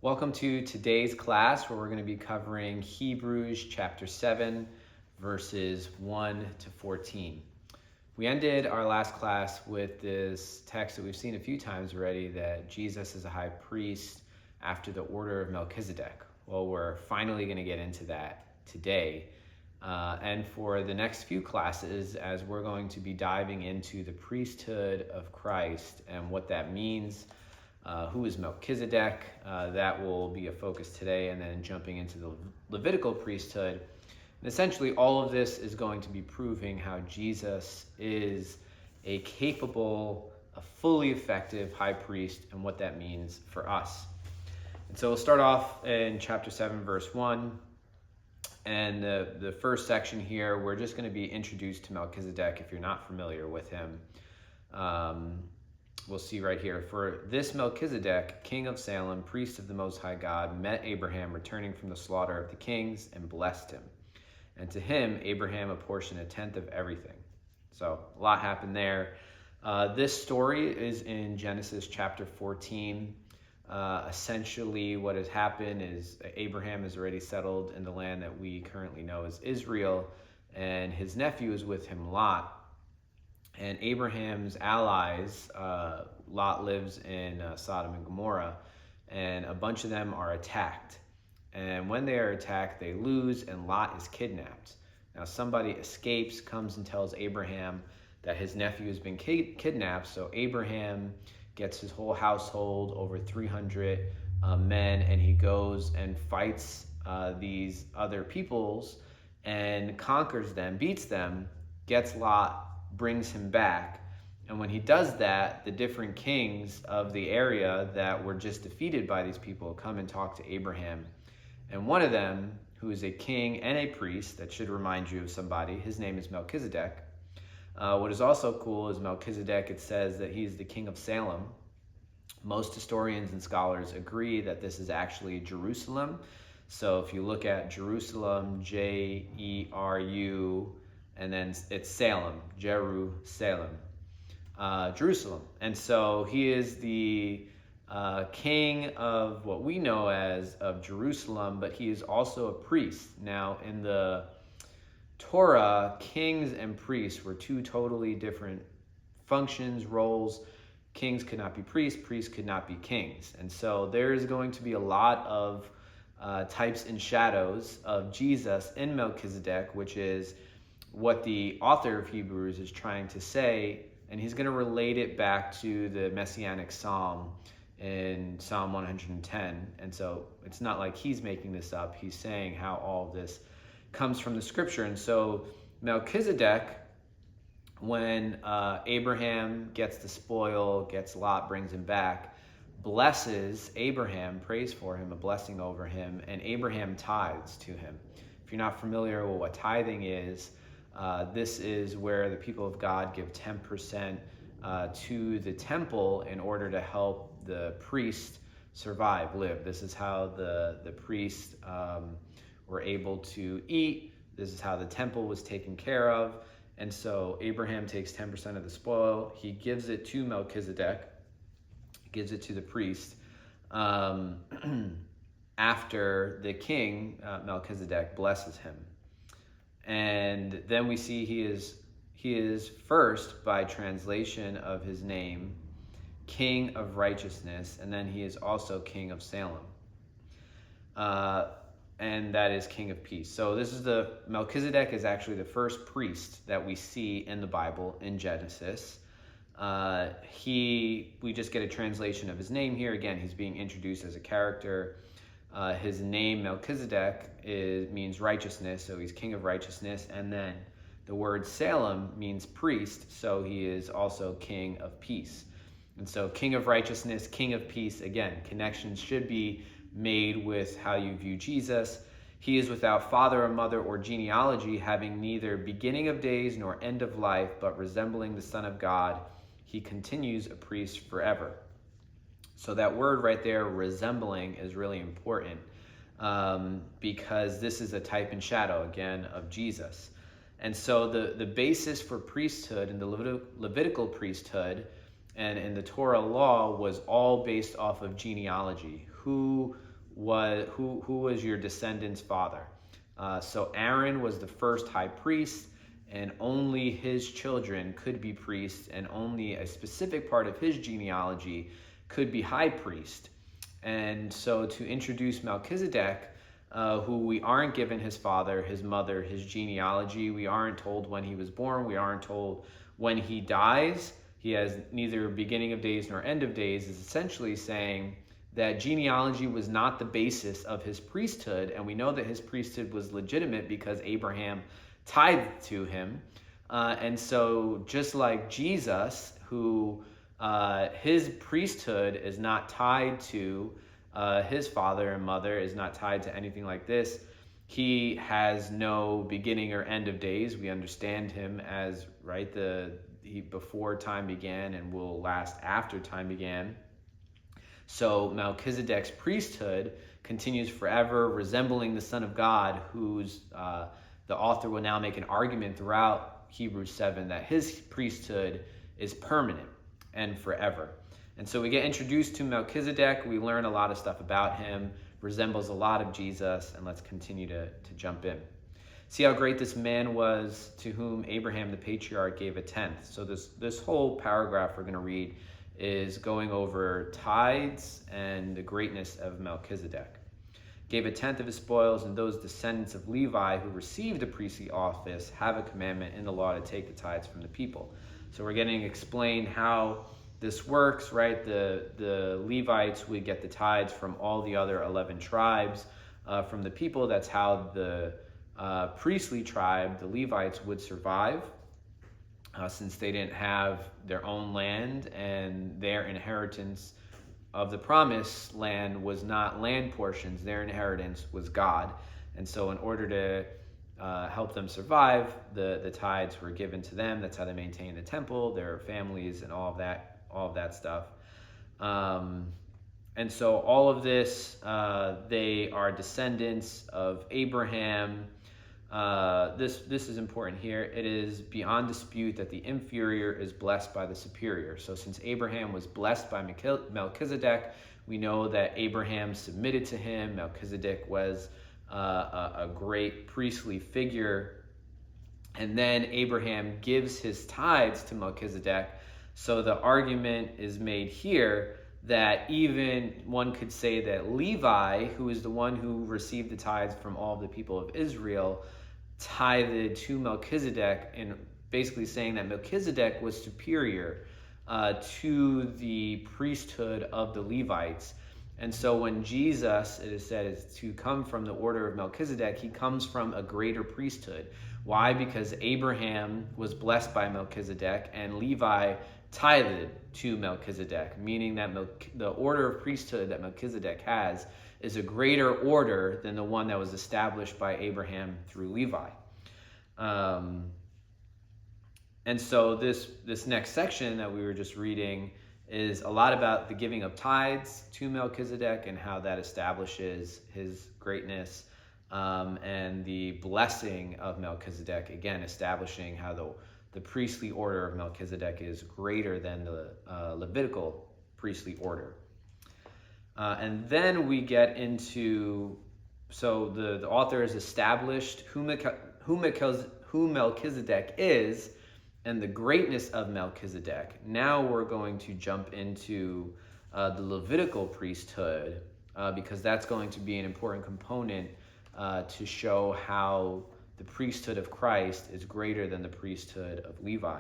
Welcome to today's class where we're going to be covering Hebrews chapter 7, verses 1 to 14. We ended our last class with this text that we've seen a few times already, that Jesus is a high priest after the order of Melchizedek. Well, we're finally going to get into that today. And for the next few classes, as we're going to be diving into the priesthood of Christ and what that means, who is Melchizedek, that will be a focus today, and then jumping into the Levitical priesthood. And essentially all of this is going to be proving how Jesus is a capable, a fully effective high priest and what that means for us. And so we'll start off in chapter 7, verse 1. And the first section here, we're just going to be introduced to Melchizedek if you're not familiar with him. We'll see right here. For this Melchizedek, king of Salem, priest of the Most High God, met Abraham returning from the slaughter of the kings and blessed him. And to him, Abraham apportioned a tenth of everything. So a lot happened there. This story is in Genesis chapter 14. Essentially what has happened is Abraham is already settled in the land that we currently know as Israel, and his nephew is with him, Lot. And Abraham's allies, Lot lives in Sodom and Gomorrah, and a bunch of them are attacked. And when they are attacked, they lose, and Lot is kidnapped. Now somebody escapes, comes and tells Abraham that his nephew has been kidnapped, so Abraham gets his whole household, over 300 men, and he goes and fights these other peoples and conquers them, beats them, gets Lot, brings him back. And when he does that, the different kings of the area that were just defeated by these people come and talk to Abraham. And one of them, who is a king and a priest, that should remind you of somebody, his name is Melchizedek. What is also cool is Melchizedek, it says that he's the king of Salem. Most historians and scholars agree that this is actually Jerusalem. So if you look at Jerusalem, Jeru, and then it's Salem, Jerusalem. Jerusalem. And so he is the king of what we know as of Jerusalem, but he is also a priest. Now in the Torah, kings and priests were two totally different functions, roles. Kings could not be priests, priests could not be kings. And so there is going to be a lot of types and shadows of Jesus in Melchizedek, which is what the author of Hebrews is trying to say, and he's going to relate it back to the Messianic Psalm in Psalm 110. And so it's not like he's making this up. He's saying how all of this comes from the scripture. And so Melchizedek, when Abraham gets the spoil, gets Lot, brings him back, blesses Abraham, prays for him, a blessing over him, and Abraham tithes to him. If you're not familiar with what tithing is, this is where the people of God give 10% to the temple in order to help the priest survive, live. This is how the priests were able to eat. This is how the temple was taken care of. And so Abraham takes 10% of the spoil. He gives it to Melchizedek, gives it to the priest, after the king, Melchizedek, blesses him. And then we see he is first, by translation of his name, King of Righteousness, and then he is also King of Salem. And that is King of Peace. So Melchizedek is actually the first priest that we see in the Bible in Genesis. We just get a translation of his name here. Again, he's being introduced as a character. His name, Melchizedek, means righteousness, so he's King of Righteousness. And then the word Salem means priest, so he is also King of Peace. And so King of Righteousness, King of Peace, again, connections should be made with how you view Jesus. He is without father or mother or genealogy, having neither beginning of days nor end of life, but resembling the Son of God. He continues a priest forever. So that word right there, resembling, is really important because this is a type and shadow, again, of Jesus. And so the basis for priesthood in the Levitical priesthood and in the Torah law was all based off of genealogy. Who who was your descendant's father. So Aaron was the first high priest, and only his children could be priests, and only a specific part of his genealogy could be high priest. And so to introduce Melchizedek, who we aren't given his father, his mother, his genealogy, we aren't told when he was born, we aren't told when he dies, he has neither beginning of days nor end of days, is essentially saying that genealogy was not the basis of his priesthood, and we know that his priesthood was legitimate because Abraham tithed to him. And so just like Jesus, who his priesthood is not tied to his father and mother, is not tied to anything like this, he has no beginning or end of days. We understand him as, right, he before time began and will last after time began. So Melchizedek's priesthood continues forever, resembling the Son of God, who's the author will now make an argument throughout Hebrews 7 that his priesthood is permanent and forever. And so we get introduced to Melchizedek. We learn a lot of stuff about him, resembles a lot of Jesus, and let's continue to jump in. See how great this man was, to whom Abraham the patriarch gave a tenth. So this whole paragraph we're going to read is going over tithes and the greatness of Melchizedek. Gave a tenth of his spoils, and those descendants of Levi who received the priestly office have a commandment in the law to take the tithes from the people. So we're getting explained how this works, right? The Levites would get the tithes from all the other 11 tribes from the people. That's how the priestly tribe, the Levites, would survive. Since they didn't have their own land, and their inheritance of the promised land was not land portions, their inheritance was God. And so in order to help them survive, the tithes were given to them. That's how they maintained the temple, their families, and all of that stuff. And so all of this, they are descendants of Abraham. This is important here. It is beyond dispute that the inferior is blessed by the superior. So since Abraham was blessed by Melchizedek, we know that Abraham submitted to him. Melchizedek was a great priestly figure. And then Abraham gives his tithes to Melchizedek. So the argument is made here that even one could say that Levi, who is the one who received the tithes from all of the people of Israel, tithed to Melchizedek, and basically saying that Melchizedek was superior to the priesthood of the Levites. And so when Jesus, it is said, is to come from the order of Melchizedek, he comes from a greater priesthood. Why? Because Abraham was blessed by Melchizedek, and Levi tithed to Melchizedek, meaning that the order of priesthood that Melchizedek has is a greater order than the one that was established by Abraham through Levi. And so this next section that we were just reading is a lot about the giving of tithes to Melchizedek and how that establishes his greatness, and the blessing of Melchizedek, again, establishing how the priestly order of Melchizedek is greater than the Levitical priestly order. And then we get into, so the author has established who Melchizedek is and the greatness of Melchizedek. Now we're going to jump into the Levitical priesthood, because that's going to be an important component to show how the priesthood of Christ is greater than the priesthood of Levi.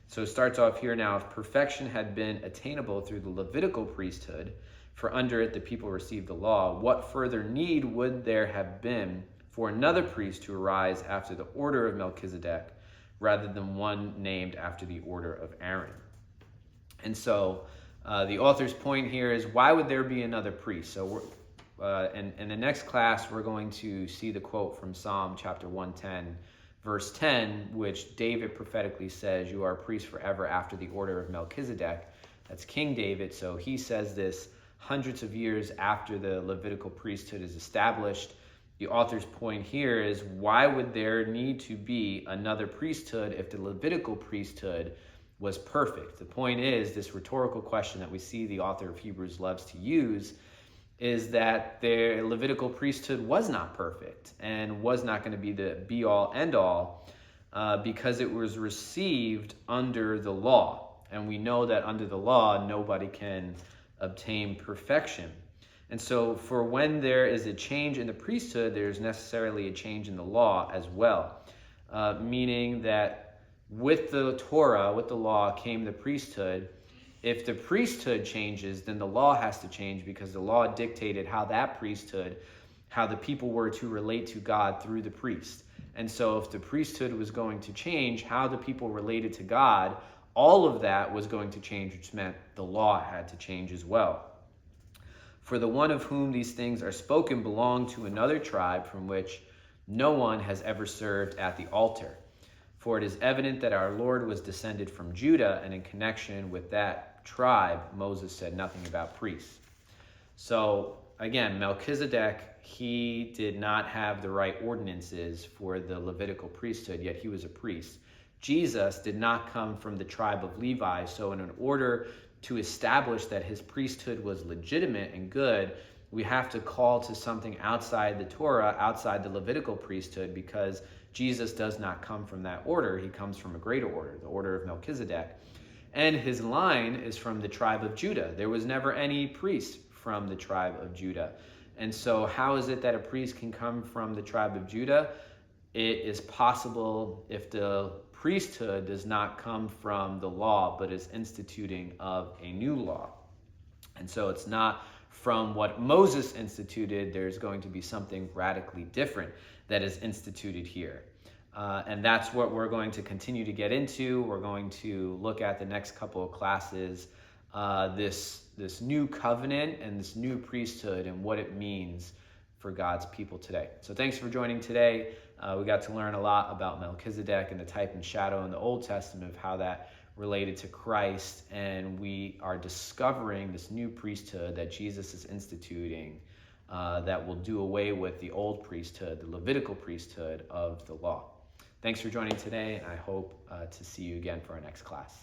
So it starts off here now. If perfection had been attainable through the Levitical priesthood, for under it the people received the law, what further need would there have been for another priest to arise after the order of Melchizedek, rather than one named after the order of Aaron? And so the author's point here is, why would there be another priest? So in the next class, we're going to see the quote from Psalm chapter 110, verse 10, which David prophetically says, "You are a priest forever after the order of Melchizedek." That's King David. So he says this hundreds of years after the Levitical priesthood is established. The author's point here is, why would there need to be another priesthood if the Levitical priesthood was perfect? The point is, this rhetorical question that we see the author of Hebrews loves to use is that their Levitical priesthood was not perfect and was not going to be the be-all, end-all, because it was received under the law. And we know that under the law, nobody can obtain perfection. And so for when there is a change in the priesthood, there's necessarily a change in the law as well, meaning that with the Torah, with the law, came the priesthood. If the priesthood changes, then the law has to change, because the law dictated how that priesthood, how the people were to relate to God through the priest. And so if the priesthood was going to change how the people related to God, all of that was going to change, which meant the law had to change as well. For the one of whom these things are spoken belonged to another tribe from which no one has ever served at the altar. For it is evident that our Lord was descended from Judah, and in connection with that tribe, Moses said nothing about priests. So again, Melchizedek, he did not have the right ordinances for the Levitical priesthood, yet he was a priest. Jesus did not come from the tribe of Levi, so in order to establish that his priesthood was legitimate and good, we have to call to something outside the Torah, outside the Levitical priesthood, because Jesus does not come from that order. He comes from a greater order, the order of Melchizedek. And his line is from the tribe of Judah. There was never any priest from the tribe of Judah. And so how is it that a priest can come from the tribe of Judah? It is possible if the priesthood does not come from the law, but is instituting of a new law. And so it's not from what Moses instituted. There's going to be something radically different that is instituted here. And that's what we're going to continue to get into. We're going to look at the next couple of classes, this new covenant and this new priesthood and what it means for God's people today. So thanks for joining today. We got to learn a lot about Melchizedek and the type and shadow in the Old Testament of how that related to Christ, and we are discovering this new priesthood that Jesus is instituting that will do away with the old priesthood, the Levitical priesthood of the law. Thanks for joining today, and I hope to see you again for our next class.